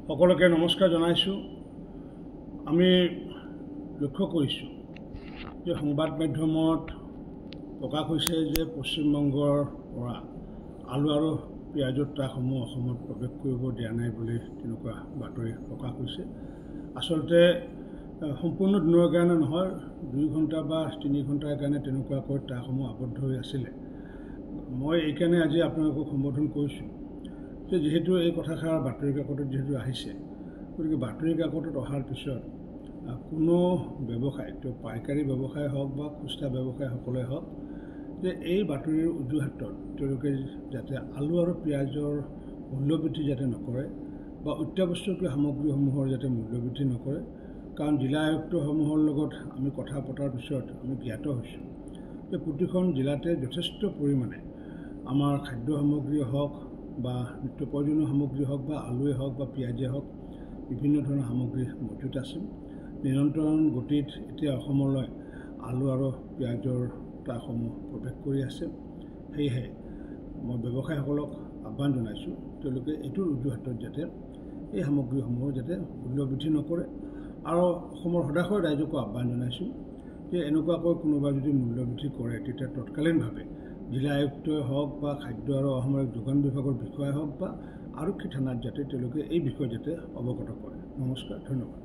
সকলোকে নমস্কাৰ জনাইছোঁ। আমি লক্ষ্য কৰিছোঁ যে সংবাদ মাধ্যমত প্ৰকাশ হৈছে যে পশ্চিমবংগৰ পৰা আলু আৰু পিঁয়াজৰ ট্ৰাকসমূহ অসমত প্ৰৱেশ কৰিব দিয়া নাই বুলি তেনেকুৱা বাতৰি প্ৰকাশ হৈছে। আচলতে সম্পূৰ্ণ দিনৰ কাৰণে নহয়, 2 ঘণ্টা বা 3 ঘণ্টাৰ কাৰণে তেনেকুৱাকৈ ট্ৰাকসমূহ আবদ্ধ হৈ আছিলে। মই এইকাৰণে আজি আপোনালোকক সম্বোধন কৰিছোঁ যে যেহেতু এই কথাষাৰ বাতৰি কাকতত যেহেতু আহিছে, গতিকে বাতৰি কাকতত অহাৰ পিছত কোনো ব্যৱসায়, পাইকাৰী ব্যৱসায় হওক বা খুচুৰা ব্যৱসায়ীসকলে হওক, যে এই বাতৰিৰ অজুহাতত তেওঁলোকে যাতে আলু আৰু পিঁয়াজৰ মূল্যবৃদ্ধি যাতে নকৰে বা অত্যাৱশ্যকীয় সামগ্ৰীসমূহৰ যাতে মূল্যবৃদ্ধি নকৰে। কাৰণ জিলা আয়ুক্তসমূহৰ লগত আমি কথা পতাৰ পিছত আমি জ্ঞাত হৈছোঁ যে প্ৰতিখন জিলাতে যথেষ্ট পৰিমাণে আমাৰ খাদ্য সামগ্ৰী হওক বা নিত্য প্ৰয়োজনীয় সামগ্ৰী হওক বা আলুৱে হওক বা পিঁয়াজে হওক, বিভিন্ন ধৰণৰ সামগ্ৰী মজুত আছে। নিৰন্তৰ গতিত এতিয়া অসমলৈ আলু আৰু পিঁয়াজৰ ট্ৰাকসমূহ প্ৰৱেশ কৰি আছে। সেয়েহে মই ব্যৱসায়ীসকলক আহ্বান জনাইছোঁ, তেওঁলোকে এইটোৰ অজুহাতত যাতে এই সামগ্ৰীসমূহৰ যাতে মূল্য বৃদ্ধি নকৰে। আৰু অসমৰ সদাশয় ৰাইজকো আহ্বান জনাইছোঁ যে এনেকুৱাকৈ কোনোবাই যদি মূল্য বৃদ্ধি কৰে তেতিয়া তৎকালীনভাৱে জিলা আয়ুক্তই হওক বা খাদ্য আৰু অসামৰিক যোগান বিভাগৰ বিষয়াই হওক বা আৰক্ষী থানাত যাতে তেওঁলোকে এই বিষয়ে যাতে অৱগত কৰে। নমস্কাৰ, ধন্যবাদ।